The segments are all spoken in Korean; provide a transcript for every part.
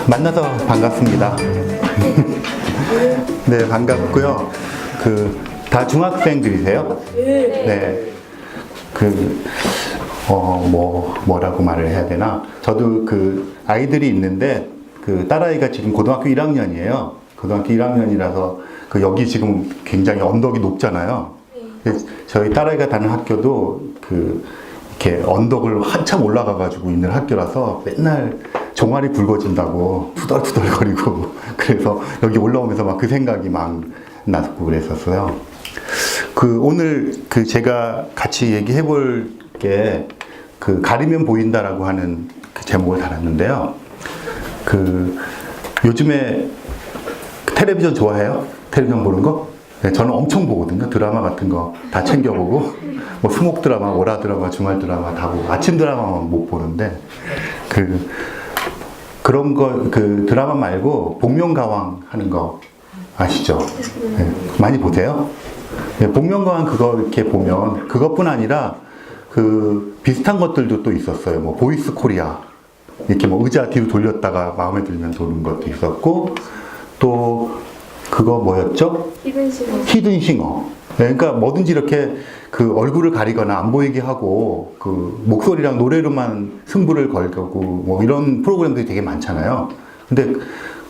만나서 반갑습니다. 네, 반갑고요. 다 중학생들이세요? 네. 뭐라고 말을 해야 되나? 저도 아이들이 있는데, 딸아이가 지금 고등학교 1학년이에요. 고등학교 1학년이라서, 여기 지금 굉장히 언덕이 높잖아요. 저희 딸아이가 다니는 학교도, 이렇게 언덕을 한참 올라가가지고 있는 학교라서 맨날 종아리 굵어진다고 투덜투덜거리고 그래서 여기 올라오면서 막 그 생각이 막 나고 그랬었어요. 오늘 제가 같이 얘기해 볼 게 가리면 보인다라고 하는 제목을 달았는데요. 요즘에 텔레비전 좋아해요? 텔레비전 보는 거? 네, 저는 엄청 보거든요. 드라마 같은 거 다 챙겨보고 뭐 수목 드라마, 월화 드라마, 주말 드라마 다 보고 아침 드라마만 못 보는데 그런 거 드라마 말고 복면가왕 하는 거 아시죠? 네, 많이 보세요? 네, 복면가왕 그거 이렇게 보면 그것뿐 아니라 비슷한 것들도 또 있었어요. 뭐 보이스 코리아 이렇게 뭐 의자 뒤로 돌렸다가 마음에 들면 도는 것도 있었고 또 그거 뭐였죠? 히든싱어. 네, 그러니까 뭐든지 이렇게 얼굴을 가리거나 안 보이게 하고 목소리랑 노래로만 승부를 걸고 뭐 이런 프로그램들이 되게 많잖아요. 근데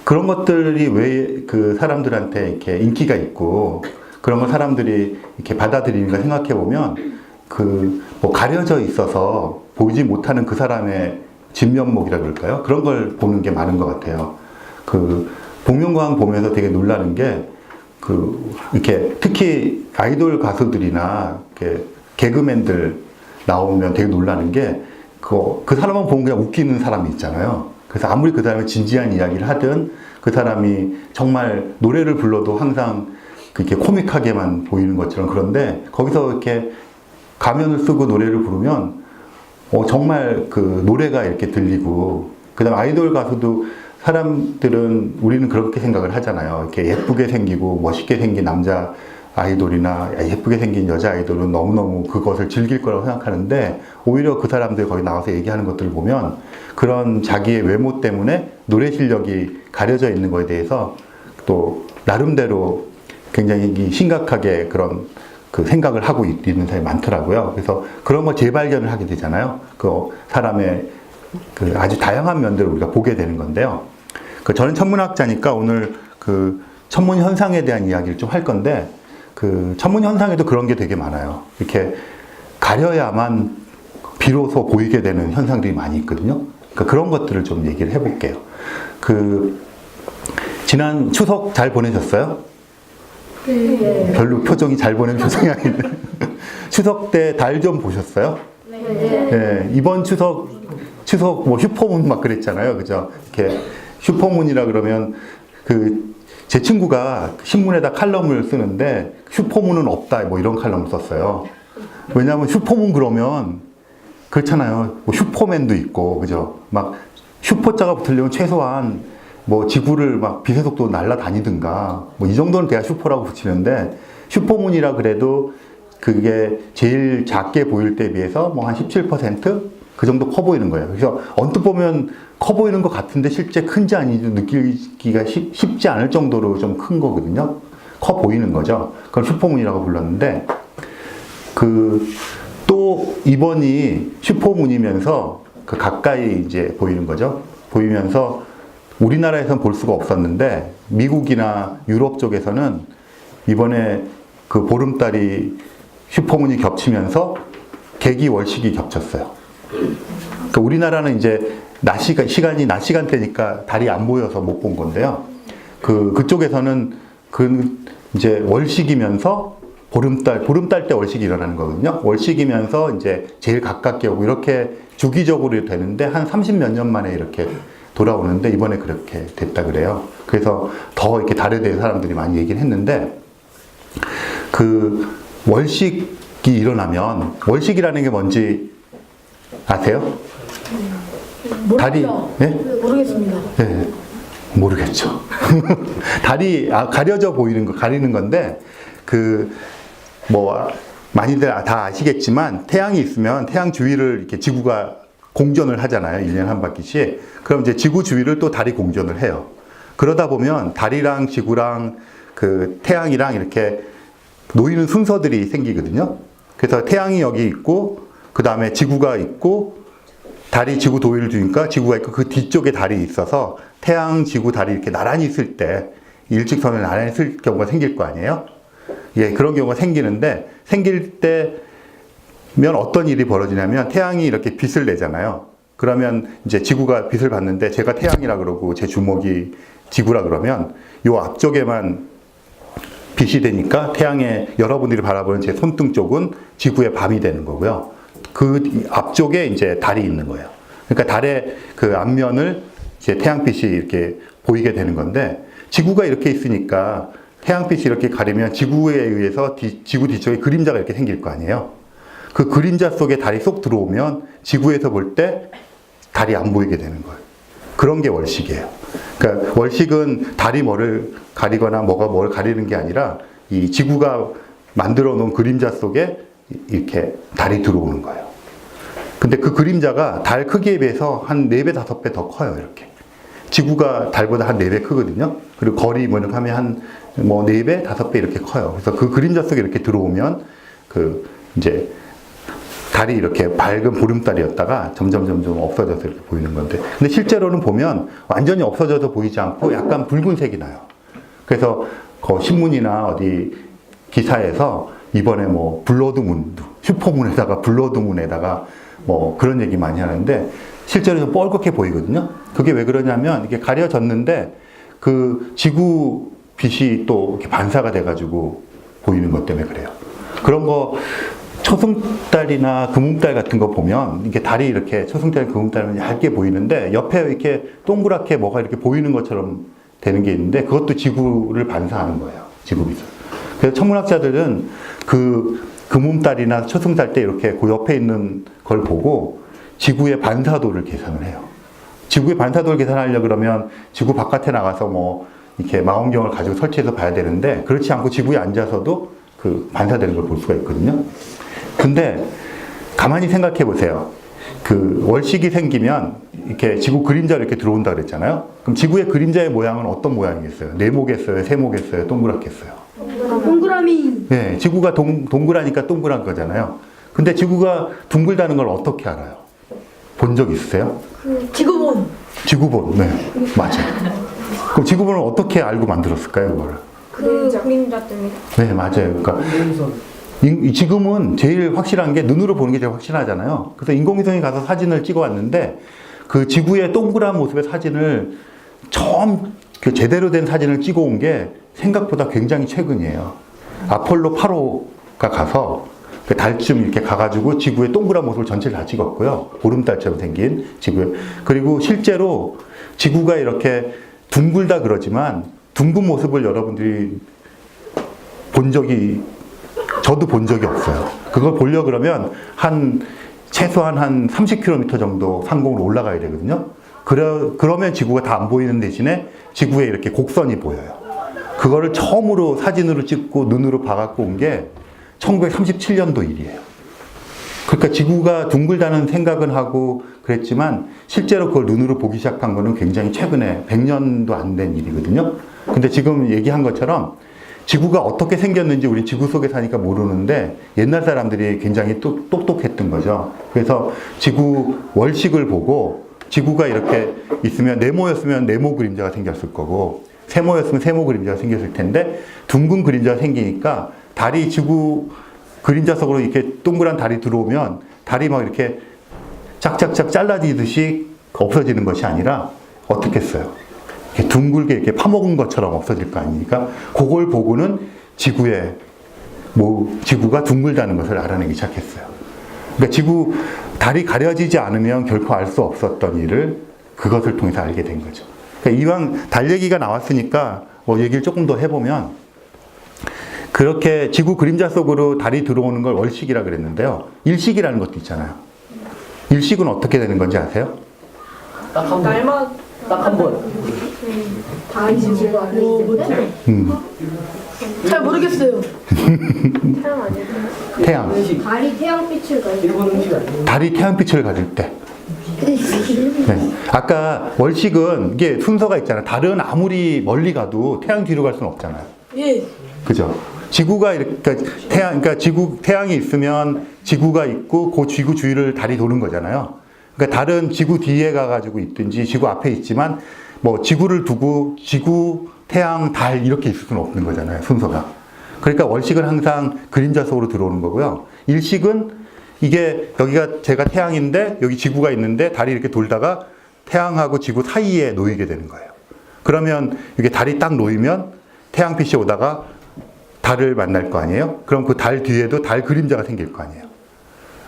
그런 것들이 왜 사람들한테 이렇게 인기가 있고 그런 걸 사람들이 이렇게 받아들이는가 생각해 보면 뭐 가려져 있어서 보이지 못하는 그 사람의 진면목이라 그럴까요? 그런 걸 보는 게 많은 것 같아요. 복면가왕 보면서 되게 놀라는 게 이렇게 특히 아이돌 가수들이나 이렇게 개그맨들 나오면 되게 놀라는 게 그 사람만 보면 그냥 웃기는 사람이 있잖아요. 그래서 아무리 그 사람이 진지한 이야기를 하든 그 사람이 정말 노래를 불러도 항상 그렇게 코믹하게만 보이는 것처럼 그런데 거기서 이렇게 가면을 쓰고 노래를 부르면 정말 노래가 이렇게 들리고 그다음 아이돌 가수도 사람들은 우리는 그렇게 생각을 하잖아요. 이렇게 예쁘게 생기고 멋있게 생긴 남자 아이돌이나 예쁘게 생긴 여자 아이돌은 너무너무 그것을 즐길 거라고 생각하는데 오히려 그 사람들 거기 나와서 얘기하는 것들을 보면 그런 자기의 외모 때문에 노래 실력이 가려져 있는 거에 대해서 또 나름대로 굉장히 심각하게 그런 생각을 하고 있는 사람이 많더라고요. 그래서 그런 걸 재발견을 하게 되잖아요. 사람의 아주 다양한 면들을 우리가 보게 되는 건데요. 저는 천문학자니까 오늘 천문 현상에 대한 이야기를 좀 할 건데, 천문 현상에도 그런 게 되게 많아요. 이렇게 가려야만 비로소 보이게 되는 현상들이 많이 있거든요. 그런 것들을 좀 얘기를 해볼게요. 지난 추석 잘 보내셨어요? 네. 별로 표정이 잘 보낸 표정이 아닌데. 추석 때 달 좀 보셨어요? 네. 네. 이번 추석 뭐 슈퍼문 막 그랬잖아요. 그죠? 이렇게 슈퍼문이라 그러면 제 친구가 신문에다 칼럼을 쓰는데 슈퍼문은 없다 뭐 이런 칼럼을 썼어요. 왜냐하면 슈퍼문 그러면 그렇잖아요. 뭐 슈퍼맨도 있고 그죠? 막 슈퍼자가 붙으려면 최소한 뭐 지구를 막 빛의 속도로 날아다니든가 뭐 이 정도는 돼야 슈퍼라고 붙이는데 슈퍼문이라 그래도 그게 제일 작게 보일 때 비해서 뭐 한 17%? 그 정도 커 보이는 거예요. 그래서 언뜻 보면 커 보이는 것 같은데 실제 큰지 아닌지 느끼기가 쉽지 않을 정도로 좀 큰 거거든요. 커 보이는 거죠. 그걸 슈퍼문이라고 불렀는데 또 이번이 슈퍼문이면서 가까이 이제 보이는 거죠. 보이면서 우리나라에서는 볼 수가 없었는데 미국이나 유럽 쪽에서는 이번에 보름달이 슈퍼문이 겹치면서 개기 월식이 겹쳤어요. 그러니까 우리나라는 이제 시간이 낮 시간대니까 달이 안 보여서 못 본 건데요. 그쪽에서는 이제 월식이면서 보름달 때 월식이 일어나는 거거든요. 월식이면서 이제 제일 가깝게 오고 이렇게 주기적으로 되는데 한 30몇 년 만에 이렇게 돌아오는데 이번에 그렇게 됐다 그래요. 그래서 더 이렇게 달에 대해 사람들이 많이 얘기를 했는데 월식이 일어나면 월식이라는 게 뭔지 아세요? 달이 네? 모르겠습니다. 네, 모르겠죠. 달이 가려져 보이는 거 가리는 건데 뭐 많이들 다 아시겠지만 태양이 있으면 태양 주위를 이렇게 지구가 공전을 하잖아요. 1년에 한 바퀴씩. 그럼 이제 지구 주위를 또 달이 공전을 해요. 그러다 보면 달이랑 지구랑 그 태양이랑 이렇게 놓이는 순서들이 생기거든요. 그래서 태양이 여기 있고, 그 다음에 지구가 있고, 달이 지구 도위를 주니까 지구가 있고, 그 뒤쪽에 달이 있어서 태양, 지구, 달이 이렇게 나란히 있을 때, 일직선을 나란히 있을 경우가 생길 거 아니에요? 예, 그런 경우가 생기는데, 생길 때면 어떤 일이 벌어지냐면, 태양이 이렇게 빛을 내잖아요. 그러면 이제 지구가 빛을 받는데, 제가 태양이라 그러고, 제 주먹이 지구라 그러면, 요 앞쪽에만 빛이 되니까 태양에 여러분들이 바라보는 제 손등 쪽은 지구의 밤이 되는 거고요. 그 앞쪽에 이제 달이 있는 거예요. 그러니까 달의 그 앞면을 이제 태양빛이 이렇게 보이게 되는 건데, 지구가 이렇게 있으니까 태양빛이 이렇게 가리면 지구에 의해서 지구 뒤쪽에 그림자가 이렇게 생길 거 아니에요. 그 그림자 속에 달이 쏙 들어오면 지구에서 볼 때 달이 안 보이게 되는 거예요. 그런 게 월식이에요. 그러니까 월식은 달이 뭐를 가리거나 뭐가 뭘 가리는 게 아니라 이 지구가 만들어 놓은 그림자 속에 이렇게 달이 들어오는 거예요. 근데 그 그림자가 달 크기에 비해서 한 4배, 5배 더 커요, 이렇게. 지구가 달보다 한 4배 크거든요. 그리고 거리 뭐 이렇게 하면 한 뭐 4배, 5배 이렇게 커요. 그래서 그 그림자 속에 이렇게 들어오면 그 이제 달이 이렇게 밝은 보름달이었다가 점점 없어져서 이렇게 보이는 건데, 근데 실제로는 보면 완전히 없어져서 보이지 않고 약간 붉은색이 나요. 그래서 그 신문이나 어디 기사에서 이번에 뭐 블러드문, 슈퍼문에다가 블러드문에다가 뭐 그런 얘기 많이 하는데, 실제로 좀 뻘겋게 보이거든요. 그게 왜 그러냐면 이게 가려졌는데 그 지구 빛이 또 이렇게 반사가 돼가지고 보이는 것 때문에 그래요. 그런 거 초승달이나 금음달 같은 거 보면 이게 달이 이렇게 초승달, 금음달은 얇게 보이는데 옆에 이렇게 동그랗게 뭐가 이렇게 보이는 것처럼 되는 게 있는데, 그것도 지구를 반사하는 거예요. 지구빛을. 그래서 천문학자들은 그 금음달이나 초승달 때 이렇게 그 옆에 있는 걸 보고 지구의 반사도를 계산을 해요. 지구의 반사도를 계산하려고 그러면 지구 바깥에 나가서 뭐 이렇게 망원경을 가지고 설치해서 봐야 되는데, 그렇지 않고 지구에 앉아서도 그 반사되는 걸 볼 수가 있거든요. 근데 가만히 생각해 보세요. 그 월식이 생기면 이렇게 지구 그림자가 이렇게 들어온다 그랬잖아요. 그럼 지구의 그림자의 모양은 어떤 모양이겠어요? 네모겠어요? 세모겠어요? 동그랗겠어요? 동그라미. 네, 지구가 동그라니까 동그란 거잖아요. 근데 지구가 둥글다는 걸 어떻게 알아요? 본 적 있으세요? 지구본. 지구본, 네, 맞아요. 그럼 지구본을 어떻게 알고 만들었을까요, 그거를? 그림자 때문에. 네, 맞아요. 그러니까 지금은 제일 확실한 게 눈으로 보는 게 제일 확실하잖아요. 그래서 인공위성이 가서 사진을 찍어 왔는데, 그 지구의 동그란 모습의 사진을 처음 그 제대로 된 사진을 찍어 온 게 생각보다 굉장히 최근이에요. 아폴로 8호가 가서 그 달쯤 이렇게 가가지고 지구의 동그란 모습을 전체를 다 찍었고요. 보름달처럼 생긴 지구. 그리고 실제로 지구가 이렇게 둥글다 그러지만 둥근 모습을 여러분들이 저도 본 적이 없어요. 그걸 보려고 그러면 최소한 한 30km 정도 상공으로 올라가야 되거든요. 그러면 지구가 다 안 보이는 대신에 지구에 이렇게 곡선이 보여요. 그거를 처음으로 사진으로 찍고 눈으로 봐갖고 온 게 1937년도 일이에요. 그러니까 지구가 둥글다는 생각은 하고 그랬지만 실제로 그걸 눈으로 보기 시작한 거는 굉장히 최근에 100년도 안 된 일이거든요. 근데 지금 얘기한 것처럼 지구가 어떻게 생겼는지 우리 지구 속에 사니까 모르는데 옛날 사람들이 굉장히 똑똑했던 거죠. 그래서 지구 월식을 보고 지구가 이렇게 있으면 네모였으면 네모 그림자가 생겼을 거고, 세모였으면 세모 그림자가 생겼을 텐데 둥근 그림자가 생기니까 달이 지구 그림자 속으로 이렇게 동그란 달이 들어오면 달이 막 이렇게 짝짝짝 잘라지듯이 없어지는 것이 아니라 어떻게 했어요? 이렇게 둥글게 이렇게 파먹은 것처럼 없어질 거 아닙니까? 그걸 보고는 지구가 둥글다는 것을 알아내기 시작했어요. 그러니까 달이 가려지지 않으면 결코 알 수 없었던 일을 그것을 통해서 알게 된 거죠. 그러니까 이왕 달 얘기가 나왔으니까 얘기를 조금 더 해보면, 그렇게 지구 그림자 속으로 달이 들어오는 걸 월식이라 그랬는데요. 일식이라는 것도 있잖아요. 일식은 어떻게 되는 건지 아세요? 딱 한 번. 달이 지구 안에 있는데? 잘 모르겠어요. 태양 아니에요? 태양. 달이 태양빛을 가지고. 달이 태양빛을 가질 때. 네. 아까 월식은 이게 순서가 있잖아요. 달은 아무리 멀리 가도 태양 뒤로 갈 수는 없잖아요. 예. 그죠? 지구가 이렇게, 그러니까 태양이 있으면 지구가 있고 그 지구 주위를 달이 도는 거잖아요. 그러니까 달은 지구 뒤에 가가지고 있든지 지구 앞에 있지만 뭐 지구를 두고 지구, 태양, 달 이렇게 있을 수는 없는 거잖아요. 순서가. 그러니까 월식은 항상 그림자 속으로 들어오는 거고요. 일식은 이게 여기가 제가 태양인데 여기 지구가 있는데 달이 이렇게 돌다가 태양하고 지구 사이에 놓이게 되는 거예요. 그러면 이게 달이 딱 놓이면 태양빛이 오다가 달을 만날 거 아니에요? 그럼 그 달 뒤에도 달 그림자가 생길 거 아니에요?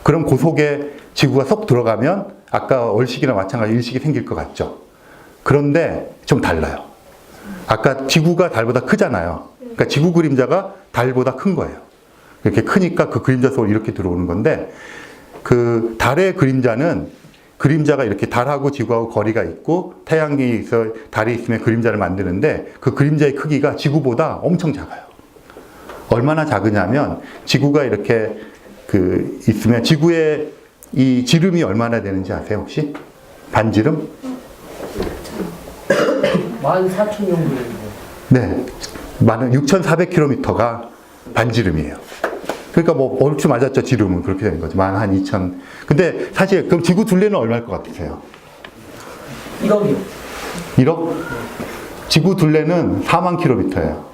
그럼 그 속에 지구가 쏙 들어가면 아까 월식이나 마찬가지로 일식이 생길 것 같죠? 그런데 좀 달라요. 아까 지구가 달보다 크잖아요. 그러니까 지구 그림자가 달보다 큰 거예요. 이렇게 크니까 그 그림자 속으로 이렇게 들어오는 건데 그 달의 그림자는 그림자가 이렇게 달하고 지구하고 거리가 있고 태양이 있어 달이 있으면 그림자를 만드는데 그 그림자의 크기가 지구보다 엄청 작아요. 얼마나 작으냐면 지구가 이렇게 있으면 지구의 이 지름이 얼마나 되는지 아세요 혹시? 반지름? 14,000 정도. 네. 6,400km가 반지름이에요. 그러니까 뭐 얼추 맞았죠, 지름은. 그렇게 되는 거죠. 12,000. 근데 사실 그럼 지구 둘레는 얼마일 것 같으세요? 1억이요. 1억? 지구 둘레는 4만 km예요.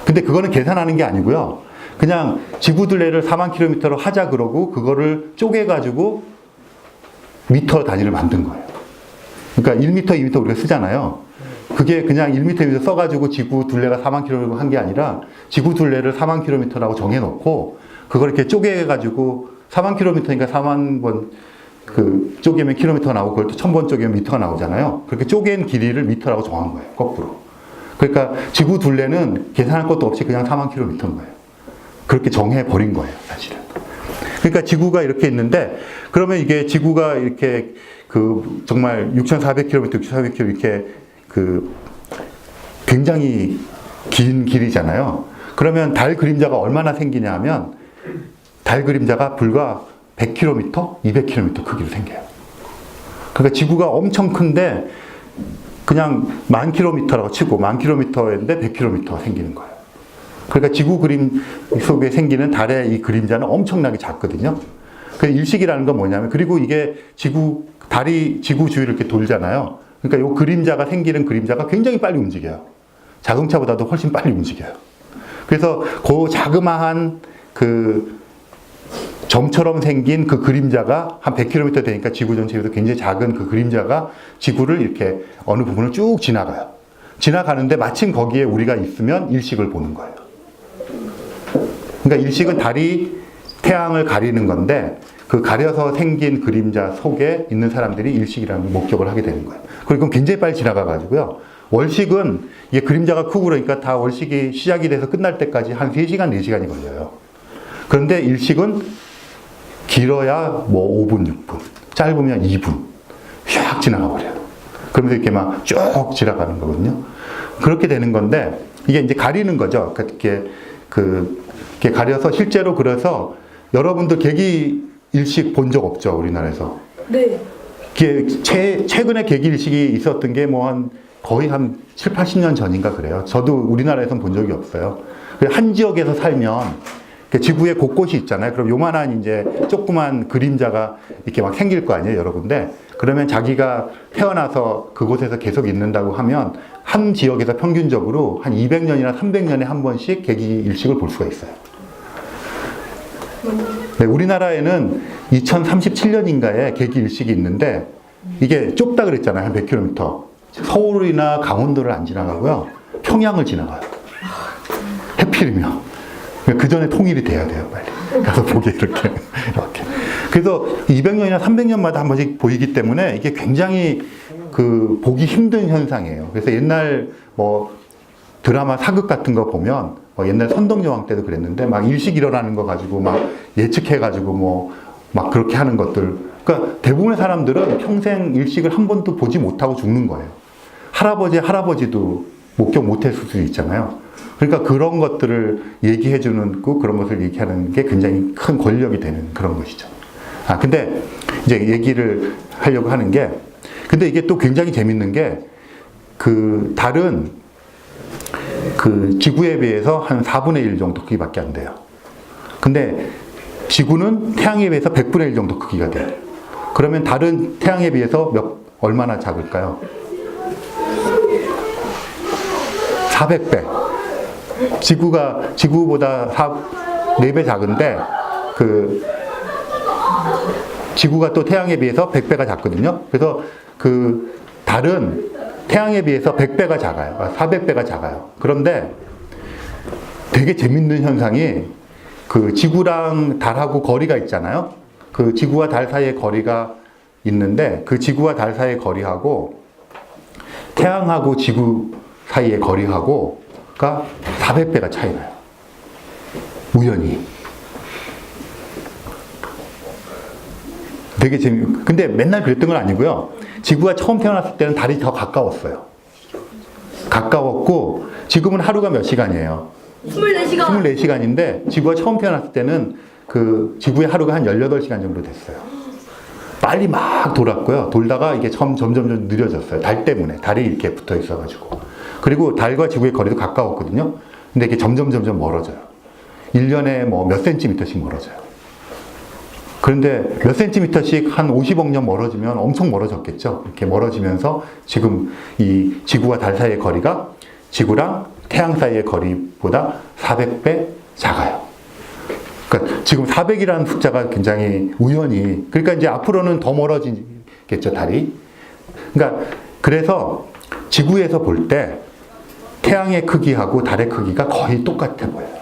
근데 그거는 계산하는 게 아니고요. 그냥 지구 둘레를 4만 km로 하자 그러고 그거를 쪼개가지고 미터 단위를 만든 거예요. 그러니까 1m, 2m 우리가 쓰잖아요. 그게 그냥 1m, 2m 써가지고 지구 둘레가 4만 km라고 한 게 아니라 지구 둘레를 4만 km라고 정해놓고 그걸 이렇게 쪼개가지고 4만 km니까 4만 번 쪼개면 킬로미터가 나오고 그걸 또 1000번 쪼개면 미터가 나오잖아요. 그렇게 쪼갠 길이를 미터라고 정한 거예요. 거꾸로. 그러니까 지구 둘레는 계산할 것도 없이 그냥 4만 km인 거예요. 그렇게 정해버린 거예요, 사실은. 그러니까 지구가 이렇게 있는데 그러면 이게 지구가 이렇게 정말 6,400km, 6,400km 이렇게 굉장히 긴 길이잖아요. 그러면 달 그림자가 얼마나 생기냐 하면 달 그림자가 불과 100km, 200km 크기로 생겨요. 그러니까 지구가 엄청 큰데 그냥 10,000km라고 치고 10,000km인데 100km가 생기는 거예요. 그러니까 지구 그림 속에 생기는 달의 이 그림자는 엄청나게 작거든요. 그 일식이라는 건 뭐냐면 그리고 이게 달이 지구 주위를 이렇게 돌잖아요. 그러니까 이 그림자가 생기는 그림자가 굉장히 빨리 움직여요. 자동차보다도 훨씬 빨리 움직여요. 그래서 그 자그마한 점처럼 생긴 그 그림자가 한 100km 되니까 지구 전체에서 굉장히 작은 그 그림자가 지구를 이렇게 어느 부분을 쭉 지나가요. 지나가는데 마침 거기에 우리가 있으면 일식을 보는 거예요. 그러니까 일식은 달이 태양을 가리는 건데 그 가려서 생긴 그림자 속에 있는 사람들이 일식이라는 목격을 하게 되는 거예요. 그리고 굉장히 빨리 지나가가지고요. 월식은 이게 그림자가 크고 그러니까 다 월식이 시작이 돼서 끝날 때까지 한 3시간, 4시간이 걸려요. 그런데 일식은 길어야 뭐 5분, 6분, 짧으면 2분, 휙 지나가 버려요. 그러면서 이렇게 막 쭉 지나가는 거거든요. 그렇게 되는 건데 이게 이제 가리는 거죠. 이렇게 가려서 실제로 그래서 여러분들 계기 일식 본 적 없죠, 우리나라에서? 네. 최근에 계기 일식이 있었던 게 거의 한 7, 80년 전인가 그래요. 저도 우리나라에서는 본 적이 없어요. 한 지역에서 살면 지구에 곳곳이 있잖아요. 그럼 요만한 이제 조그만 그림자가 이렇게 막 생길 거 아니에요, 여러 군데. 그러면 자기가 태어나서 그곳에서 계속 있는다고 하면 한 지역에서 평균적으로 한 200년이나 300년에 한 번씩 계기 일식을 볼 수가 있어요. 네, 우리나라에는 2037년인가에 계기 일식이 있는데 이게 좁다 그랬잖아요. 한 100km. 서울이나 강원도를 안 지나가고요. 평양을 지나가요. 해필이면. 그 전에 통일이 돼야 돼요, 빨리. 가서 보게, 이렇게. 그래서 200년이나 300년마다 한 번씩 보이기 때문에 이게 굉장히 보기 힘든 현상이에요. 그래서 옛날 드라마 사극 같은 거 보면 옛날 선덕여왕 때도 그랬는데 막 일식 일어나는 거 가지고 막 예측해가지고 막 그렇게 하는 것들. 그러니까 대부분의 사람들은 평생 일식을 한 번도 보지 못하고 죽는 거예요. 할아버지도 목격 못했을 수도 있잖아요. 그러니까 그런 것들을 얘기해주는 그런 것을 얘기하는 게 굉장히 큰 권력이 되는 그런 것이죠. 근데 이제 얘기를 하려고 하는 게, 근데 이게 또 굉장히 재밌는 게, 그 달은 그 지구에 비해서 한 4분의 1 정도 크기밖에 안 돼요. 근데 지구는 태양에 비해서 100분의 1 정도 크기가 돼요. 그러면 달은 태양에 비해서 얼마나 작을까요? 400배. 지구보다 4배 작은데, 지구가 또 태양에 비해서 100배가 작거든요. 그래서 그 달은 태양에 비해서 100배가 작아요. 400배가 작아요. 그런데 되게 재밌는 현상이, 그 지구랑 달하고 거리가 있잖아요. 그 지구와 달 사이에 거리가 있는데, 그 지구와 달 사이의 거리하고 태양하고 지구 사이의 거리하고가 400배가 차이 나요. 우연히. 되게 근데 맨날 그랬던 건 아니고요. 지구가 처음 태어났을 때는 달이 더 가까웠어요. 가까웠고, 지금은 하루가 몇 시간이에요? 24시간. 24시간인데, 지구가 처음 태어났을 때는 그 지구의 하루가 한 18시간 정도 됐어요. 빨리 막 돌았고요. 돌다가 이게 점점 느려졌어요. 달 때문에. 달이 이렇게 붙어 있어가지고. 그리고 달과 지구의 거리도 가까웠거든요. 근데 이게 점점 멀어져요. 1년에 뭐 몇 센티미터씩 멀어져요. 그런데 몇 센티미터씩 한 50억 년 멀어지면 엄청 멀어졌겠죠. 이렇게 멀어지면서 지금 이 지구와 달 사이의 거리가 지구랑 태양 사이의 거리보다 400배 작아요. 그러니까 지금 400이라는 숫자가 굉장히 우연히, 그러니까 이제 앞으로는 더 멀어지겠죠, 달이. 그러니까 그래서 지구에서 볼 때 태양의 크기하고 달의 크기가 거의 똑같아 보여요.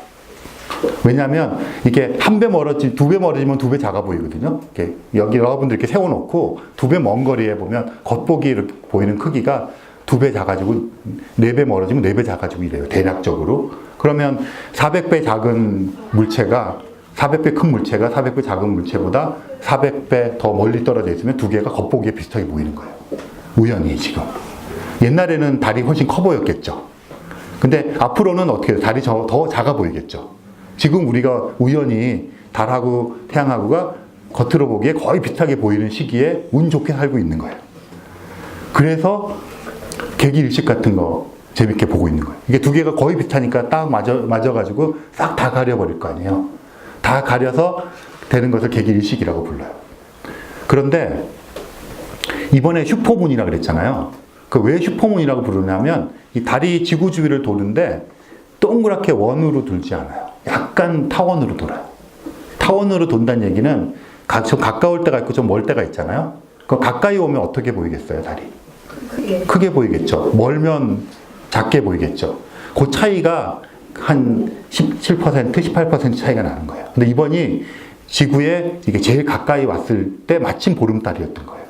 왜냐하면 이게 두 배 멀어지면 2배 작아 보이거든요. 이렇게 여기 여러분들 이렇게 세워놓고 2배 먼 거리에 보면 겉보기 이렇게 보이는 크기가 2배 작아지고 4배 멀어지면 4배 작아지고 이래요. 대략적으로. 그러면 400배 작은 물체가 400배 큰 물체가 400배 작은 물체보다 400배 더 멀리 떨어져 있으면 두 개가 겉보기에 비슷하게 보이는 거예요. 우연히 지금. 옛날에는 달이 훨씬 커 보였겠죠. 근데 앞으로는 어떻게 해요? 달이 더 작아 보이겠죠. 지금 우리가 우연히 달하고 태양하고가 겉으로 보기에 거의 비슷하게 보이는 시기에 운 좋게 살고 있는 거예요. 그래서 개기일식 같은 거 재밌게 보고 있는 거예요. 이게 두 개가 거의 비슷하니까 딱 맞아가지고 싹 다 가려버릴 거 아니에요. 다 가려서 되는 것을 개기일식이라고 불러요. 그런데 이번에 슈퍼문이라 그랬잖아요. 그 왜 슈퍼문이라고 부르냐면 이 달이 지구 주위를 도는데 동그랗게 원으로 돌지 않아요. 약간 타원으로 돌아요. 타원으로 돈다는 얘기는 좀 가까울 때가 있고 좀 멀 때가 있잖아요. 그 가까이 오면 어떻게 보이겠어요, 달이? 크게 보이겠죠. 멀면 작게 보이겠죠. 그 차이가 한 17%, 18% 차이가 나는 거예요. 근데 이번이 지구에 이게 제일 가까이 왔을 때 마침 보름달이었던 거예요.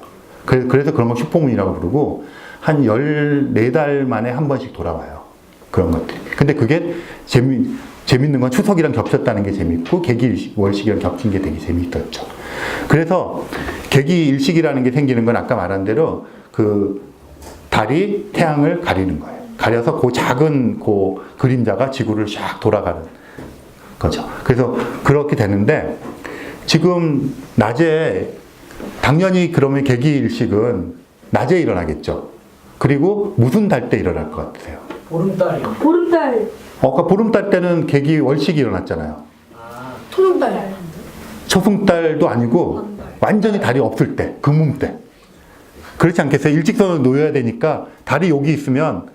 그래서 그런 걸 슈퍼문이라고 부르고 한 14달 만에 한 번씩 돌아와요. 그런 것들이. 근데 그게 재밌는 건 추석이랑 겹쳤다는 게 재밌고 개기월식이랑 겹친 게 되게 재밌었죠. 그래서 개기일식이라는 게 생기는 건 아까 말한 대로 그 달이 태양을 가리는 거예요. 가려서 그 작은 그 그림자가 지구를 샥 돌아가는 거죠. 그래서 그렇게 되는데 지금 낮에 당연히 그러면 개기일식은 낮에 일어나겠죠. 그리고 무슨 달 때 일어날 것 같으세요? 보름달이요. 보름달. 아까 보름달 때는 개기월식이 일어났잖아요. 초승달. 초승달도 아니고 완전히 달이 없을 때, 금음 때. 그렇지 않겠어요? 일직선을 놓여야 되니까 달이 여기 있으면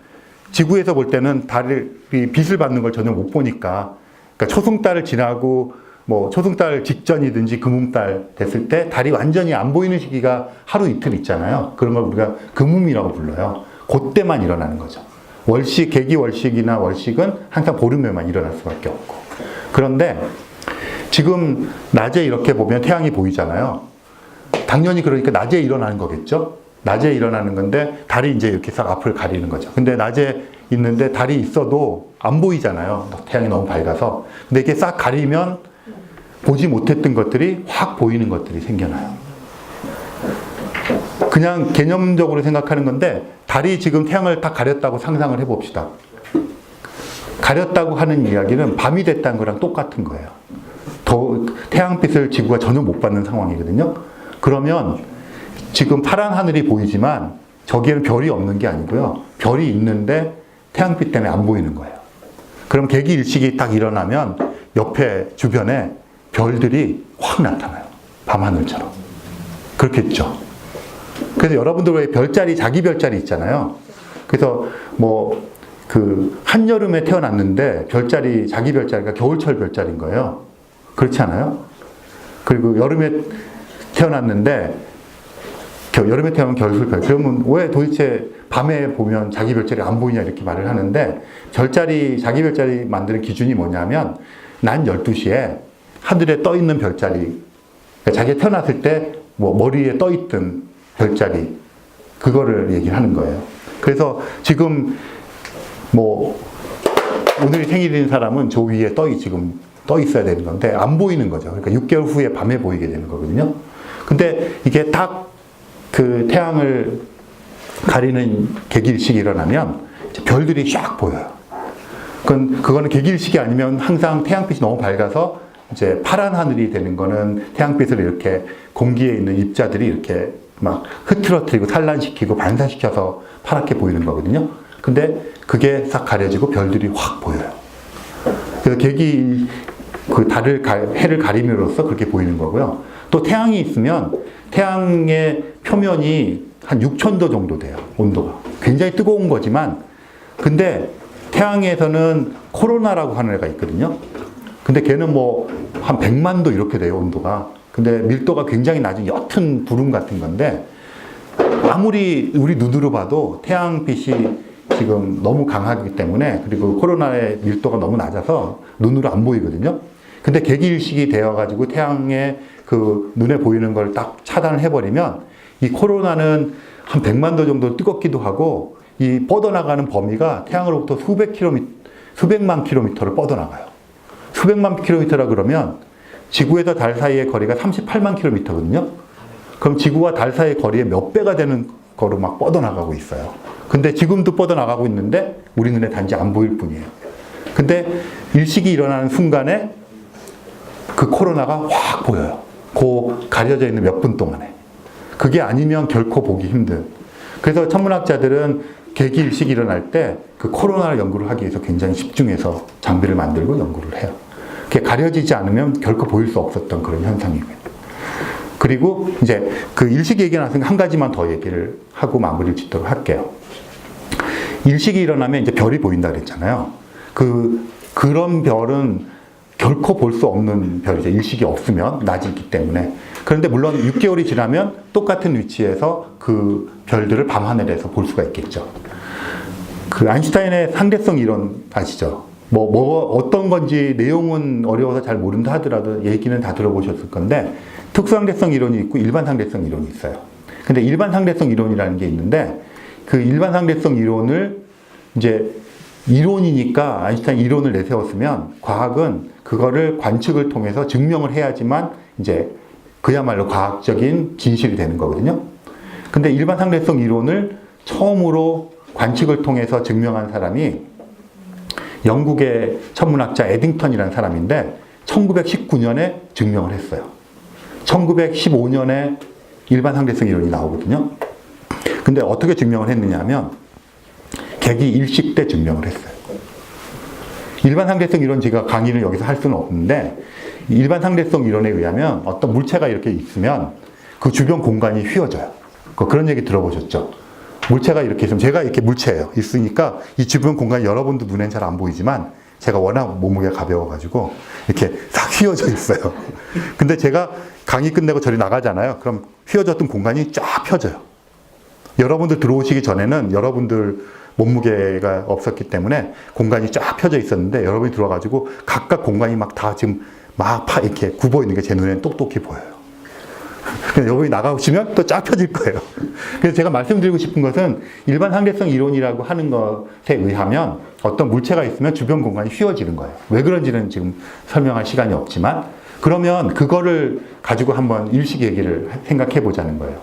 지구에서 볼 때는 달이 빛을 받는 걸 전혀 못 보니까, 그러니까 초승달을 지나고 뭐 초승달 직전이든지 금음달 됐을 때 달이 완전히 안 보이는 시기가 하루 이틀 있잖아요. 그런 걸 우리가 금음이라고 불러요. 그때만 일어나는 거죠. 월식, 개기월식이나 월식은 항상 보름에만 일어날 수밖에 없고. 그런데 지금 낮에 이렇게 보면 태양이 보이잖아요. 당연히 그러니까 낮에 일어나는 거겠죠. 낮에 일어나는 건데 달이 이제 이렇게 싹 앞을 가리는 거죠. 근데 낮에 있는데 달이 있어도 안 보이잖아요. 태양이 너무 밝아서. 근데 이게 싹 가리면 보지 못했던 것들이 확 보이는 것들이 생겨나요. 그냥 개념적으로 생각하는 건데 달이 지금 태양을 다 가렸다고 상상을 해봅시다. 가렸다고 하는 이야기는 밤이 됐다는 거랑 똑같은 거예요. 태양빛을 지구가 전혀 못 받는 상황이거든요. 그러면 지금 파란 하늘이 보이지만 저기에는 별이 없는 게 아니고요. 별이 있는데 태양빛 때문에 안 보이는 거예요. 그럼 개기일식이 딱 일어나면 옆에 주변에 별들이 확 나타나요. 밤하늘처럼. 그렇겠죠. 그래서 여러분들 왜 별자리, 자기 별자리 있잖아요. 그래서 뭐 그 한여름에 태어났는데 별자리, 자기 별자리가 겨울철 별자리인 거예요. 그렇지 않아요? 그리고 여름에 태어났는데 여름에 태어나면 겨울별. 그러면 왜 도대체 밤에 보면 자기 별자리 안 보이냐 이렇게 말을 하는데 별자리, 자기 별자리 만드는 기준이 뭐냐면 난 12시에 하늘에 떠 있는 별자리, 그러니까 자기가 태어났을 때 뭐 머리에 떠 있던 별자리, 그거를 얘기를 하는 거예요. 그래서 지금 뭐 오늘이 생일인 사람은 저 위에 지금 떠 있어야 되는 건데 안 보이는 거죠. 그러니까 6개월 후에 밤에 보이게 되는 거거든요. 근데 이게 딱 그 태양을 가리는 개기일식이 일어나면 별들이 쫙 보여요. 그거는 개기일식이 아니면 항상 태양빛이 너무 밝아서 이제 파란 하늘이 되는 거는 태양빛을 이렇게 공기에 있는 입자들이 이렇게 막 흐트러뜨리고 산란시키고 반사시켜서 파랗게 보이는 거거든요. 근데 그게 싹 가려지고 별들이 확 보여요. 그래서 해를 가림으로써 그렇게 보이는 거고요. 또 태양이 있으면 태양의 표면이 한 6,000도 정도 돼요. 온도가. 굉장히 뜨거운 거지만, 근데 태양에서는 코로나라고 하는 애가 있거든요. 근데 걔는 뭐 한 100만 도 이렇게 돼요, 온도가. 근데 밀도가 굉장히 낮은 옅은 구름 같은 건데, 아무리 우리 눈으로 봐도 태양빛이 지금 너무 강하기 때문에, 그리고 코로나의 밀도가 너무 낮아서 눈으로 안 보이거든요. 근데 개기일식이 되어가지고 태양의 그 눈에 보이는 걸 딱 차단을 해버리면 이 코로나는 한 100만 도 정도 뜨겁기도 하고 이 뻗어나가는 범위가 태양으로부터 수백만 킬로미터를 뻗어나가요. 수백만 킬로미터라 그러면 지구에서 달 사이의 거리가 38만 킬로미터거든요. 그럼 지구와 달 사이의 거리의 몇 배가 되는 거로 막 뻗어나가고 있어요. 근데 지금도 뻗어나가고 있는데 우리 눈에 단지 안 보일 뿐이에요. 근데 일식이 일어나는 순간에 그 코로나가 확 보여요. 그 가려져 있는 몇 분 동안에. 그게 아니면 결코 보기 힘든. 그래서 천문학자들은 개기일식이 일어날 때 그 코로나를 연구를 하기 위해서 굉장히 집중해서 장비를 만들고 연구를 해요. 그게 가려지지 않으면 결코 보일 수 없었던 그런 현상이고요. 그리고 이제 그 일식 얘기가 나왔으니까 한 가지만 더 얘기를 하고 마무리를 짓도록 할게요. 일식이 일어나면 이제 별이 보인다 그랬잖아요. 그런 별은 결코 볼 수 없는 별이죠. 일식이 없으면, 낮이 있기 때문에. 그런데 물론 6개월이 지나면 똑같은 위치에서 그 별들을 밤하늘에서 볼 수가 있겠죠. 그 아인슈타인의 상대성 이론 아시죠? 어떤 건지 내용은 어려워서 잘 모른다 하더라도 얘기는 다 들어보셨을 건데, 특수상대성 이론이 있고 일반 상대성 이론이 있어요. 근데 일반 상대성 이론이라는 게 있는데, 그 일반 상대성 이론을 이제 이론이니까 아인슈타인 이론을 내세웠으면 과학은 그거를 관측을 통해서 증명을 해야지만 이제 그야말로 과학적인 진실이 되는 거거든요. 근데 일반 상대성 이론을 처음으로 관측을 통해서 증명한 사람이 영국의 천문학자 에딩턴이라는 사람인데 1919년에 증명을 했어요. 1915년에 일반 상대성 이론이 나오거든요. 근데 어떻게 증명을 했느냐 하면 개기일식 때 증명을 했어요. 일반 상대성 이론 제가 강의를 여기서 할 수는 없는데 일반 상대성 이론에 의하면 어떤 물체가 이렇게 있으면 그 주변 공간이 휘어져요. 그런 얘기 들어보셨죠? 물체가 이렇게 있으면 제가 이렇게 물체예요. 있으니까 이 주변 공간이 여러분도 눈엔 잘 안 보이지만 제가 워낙 몸무게가 가벼워가지고 이렇게 싹 휘어져 있어요. 근데 제가 강의 끝내고 저리 나가잖아요. 그럼 휘어졌던 공간이 쫙 펴져요. 여러분들 들어오시기 전에는 여러분들 몸무게가 없었기 때문에 공간이 쫙 펴져 있었는데 여러분이 들어와가지고 각각 공간이 막 다 지금 이렇게 굽어 있는 게 제 눈에는 똑똑히 보여요. 여러분이 나가시면 또 쫙 펴질 거예요. 그래서 제가 말씀드리고 싶은 것은 일반 상대성 이론이라고 하는 것에 의하면 어떤 물체가 있으면 주변 공간이 휘어지는 거예요. 왜 그런지는 지금 설명할 시간이 없지만 그러면 그거를 가지고 한번 일식 얘기를 생각해 보자는 거예요.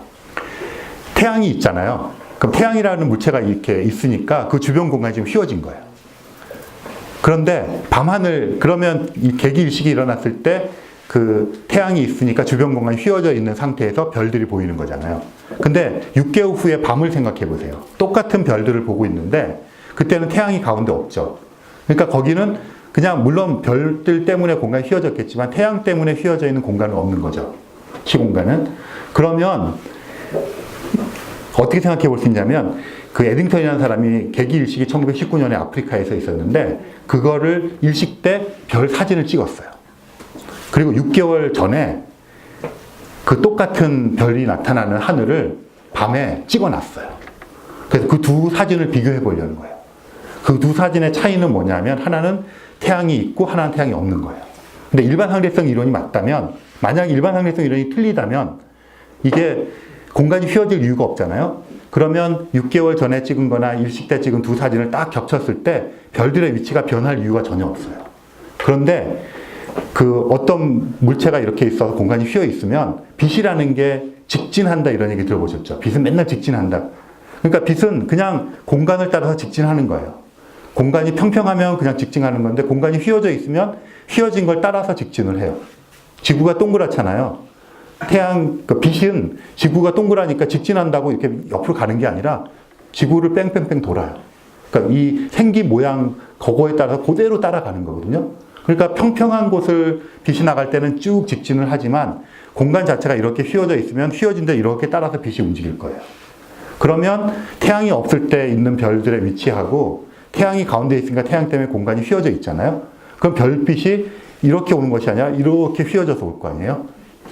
태양이 있잖아요. 그럼 태양이라는 물체가 이렇게 있으니까 그 주변 공간이 지금 휘어진 거예요. 그런데 밤하늘, 그러면 이 개기일식이 일어났을 때 그 태양이 있으니까 주변 공간이 휘어져 있는 상태에서 별들이 보이는 거잖아요. 근데 6개월 후에 밤을 생각해 보세요. 똑같은 별들을 보고 있는데 그때는 태양이 가운데 없죠. 그러니까 거기는 그냥 물론 별들 때문에 공간이 휘어졌겠지만 태양 때문에 휘어져 있는 공간은 없는 거죠. 시공간은. 그러면 어떻게 생각해 볼 수 있냐면 그 에딩턴이라는 사람이 개기 일식이 1919년에 아프리카에서 있었는데 그거를 일식 때 별 사진을 찍었어요. 그리고 6개월 전에 그 똑같은 별이 나타나는 하늘을 밤에 찍어놨어요. 그래서 그 두 사진을 비교해 보려는 거예요. 그 두 사진의 차이는 뭐냐면 하나는 태양이 있고 하나는 태양이 없는 거예요. 근데 일반 상대성 이론이 맞다면, 만약 일반 상대성 이론이 틀리다면 이게 공간이 휘어질 이유가 없잖아요. 그러면 6개월 전에 찍은 거나 일식 때 찍은 두 사진을 딱 겹쳤을 때 별들의 위치가 변할 이유가 전혀 없어요. 그런데 그 어떤 물체가 이렇게 있어서 공간이 휘어 있으면 빛이라는 게 직진한다 이런 얘기 들어보셨죠? 빛은 맨날 직진한다. 그러니까 빛은 그냥 공간을 따라서 직진하는 거예요. 공간이 평평하면 그냥 직진하는 건데 공간이 휘어져 있으면 휘어진 걸 따라서 직진을 해요. 지구가 동그랗잖아요. 그 빛은 지구가 동그라니까 직진한다고 이렇게 옆으로 가는 게 아니라 지구를 뺑뺑뺑 돌아요. 그러니까 이 생기 모양 그거에 따라서 그대로 따라가는 거거든요. 그러니까 평평한 곳을 빛이 나갈 때는 쭉 직진을 하지만 공간 자체가 이렇게 휘어져 있으면 휘어진 데 이렇게 따라서 빛이 움직일 거예요. 그러면 태양이 없을 때 있는 별들의 위치하고 태양이 가운데 있으니까 태양 때문에 공간이 휘어져 있잖아요. 그럼 별빛이 이렇게 오는 것이 아니라 이렇게 휘어져서 올 거 아니에요.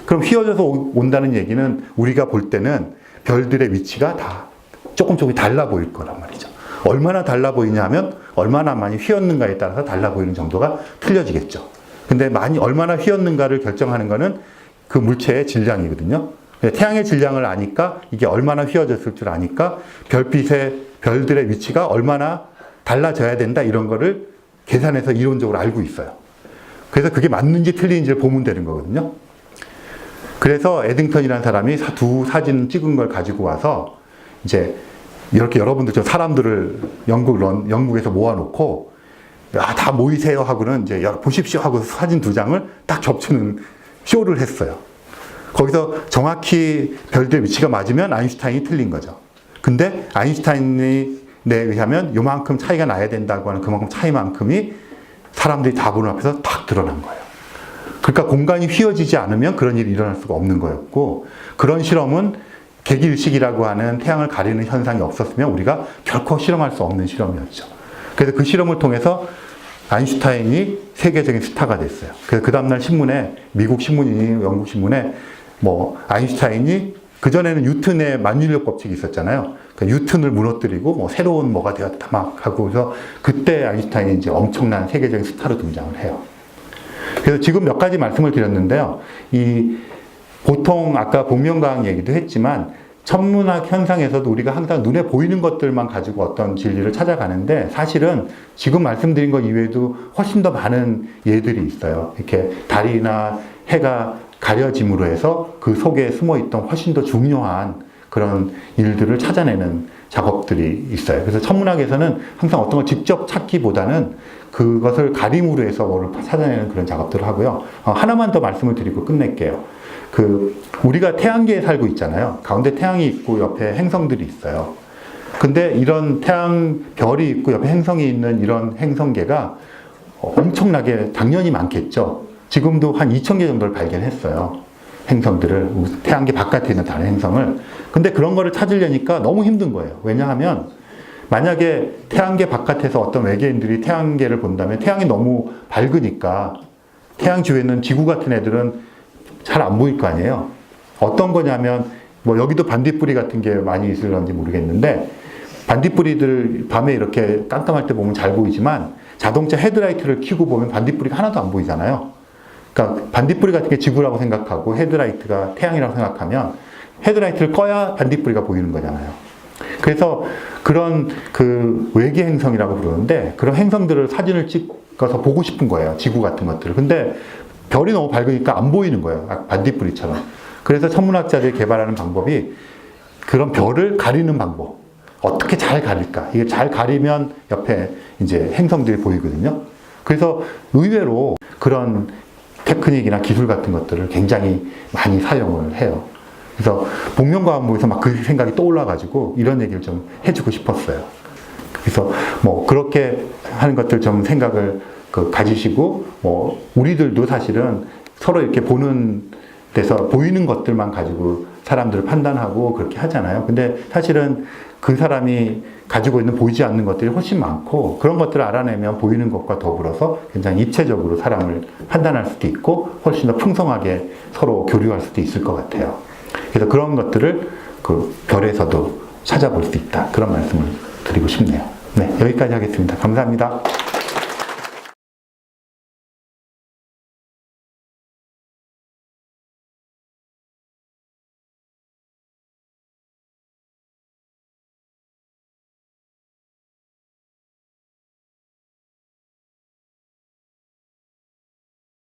그럼 휘어져서 온다는 얘기는 우리가 볼 때는 별들의 위치가 다 조금 달라 보일 거란 말이죠. 얼마나 달라 보이냐 하면 얼마나 많이 휘었는가에 따라서 달라 보이는 정도가 틀려지겠죠. 근데 얼마나 휘었는가를 결정하는 거는 그 물체의 질량이거든요. 태양의 질량을 아니까 이게 얼마나 휘어졌을 줄 아니까 별들의 위치가 얼마나 달라져야 된다 이런 거를 계산해서 이론적으로 알고 있어요. 그래서 그게 맞는지 틀린지를 보면 되는 거거든요. 그래서 에딩턴이라는 사람이 두 사진 찍은 걸 가지고 와서 이제 이렇게 여러분들 저 사람들을 영국에서 모아놓고 다 모이세요 하고는 이제 보십시오 하고 사진 두 장을 딱 겹치는 쇼를 했어요. 거기서 정확히 별들의 위치가 맞으면 아인슈타인이 틀린 거죠. 근데 아인슈타인에 의하면 요만큼 차이가 나야 된다고 하는 그만큼 차이만큼이 사람들이 다 보는 앞에서 딱 드러난 거예요. 그러니까 공간이 휘어지지 않으면 그런 일이 일어날 수가 없는 거였고, 그런 실험은 개기일식이라고 하는 태양을 가리는 현상이 없었으면 우리가 결코 실험할 수 없는 실험이었죠. 그래서 그 실험을 통해서 아인슈타인이 세계적인 스타가 됐어요. 그래서 그 다음날 신문에, 미국 신문이니 영국 신문에 아인슈타인이 그전에는 뉴턴의 만유인력 법칙이 있었잖아요. 그 뉴턴을 무너뜨리고 새로운 뭐가 되었다 막 하고서 그때 아인슈타인이 이제 엄청난 세계적인 스타로 등장을 해요. 그래서 지금 몇 가지 말씀을 드렸는데요. 보통 아까 복면가왕 얘기도 했지만 천문학 현상에서도 우리가 항상 눈에 보이는 것들만 가지고 어떤 진리를 찾아가는데 사실은 지금 말씀드린 것 이외에도 훨씬 더 많은 예들이 있어요. 이렇게 달이나 해가 가려짐으로 해서 그 속에 숨어 있던 훨씬 더 중요한 그런 일들을 찾아내는 작업들이 있어요. 그래서 천문학에서는 항상 어떤 걸 직접 찾기보다는 그것을 가림으로 해서 뭐를 찾아내는 그런 작업들을 하고요. 하나만 더 말씀을 드리고 끝낼게요. 우리가 태양계에 살고 있잖아요. 가운데 태양이 있고 옆에 행성들이 있어요. 근데 이런 별이 있고 옆에 행성이 있는 이런 행성계가 엄청나게 당연히 많겠죠. 지금도 한 2,000개 정도를 발견했어요. 행성들을, 태양계 바깥에 있는 다른 행성을. 근데 그런 거를 찾으려니까 너무 힘든 거예요. 왜냐하면 만약에 태양계 바깥에서 어떤 외계인들이 태양계를 본다면 태양이 너무 밝으니까 태양 주위에 있는 지구 같은 애들은 잘 안 보일 거 아니에요. 어떤 거냐면 여기도 반딧불이 같은 게 많이 있을런지 모르겠는데 반딧불이들 밤에 이렇게 깜깜할 때 보면 잘 보이지만 자동차 헤드라이트를 켜고 보면 반딧불이가 하나도 안 보이잖아요. 그러니까 반딧불이 같은 게 지구라고 생각하고 헤드라이트가 태양이라고 생각하면 헤드라이트를 꺼야 반딧불이가 보이는 거잖아요. 그래서 그런 외계 행성이라고 부르는데 그런 행성들을 사진을 찍어서 보고 싶은 거예요. 지구 같은 것들을. 근데 별이 너무 밝으니까 안 보이는 거예요. 반딧불이처럼. 그래서 천문학자들이 개발하는 방법이 그런 별을 가리는 방법. 어떻게 잘 가릴까? 이게 잘 가리면 옆에 이제 행성들이 보이거든요. 그래서 의외로 그런 테크닉이나 기술 같은 것들을 굉장히 많이 사용을 해요. 그래서 복면가왕부에서 막 그 생각이 떠올라가지고 이런 얘기를 좀 해주고 싶었어요. 그래서 뭐 그렇게 하는 것들 좀 생각을 가지시고, 뭐 우리들도 사실은 서로 이렇게 보는 데서 보이는 것들만 가지고 사람들을 판단하고 그렇게 하잖아요. 근데 사실은 그 사람이 가지고 있는 보이지 않는 것들이 훨씬 많고, 그런 것들을 알아내면 보이는 것과 더불어서 굉장히 입체적으로 사람을 판단할 수도 있고 훨씬 더 풍성하게 서로 교류할 수도 있을 것 같아요. 그래서 그런 것들을 그 별에서도 찾아볼 수 있다, 그런 말씀을 드리고 싶네요. 네, 여기까지 하겠습니다. 감사합니다.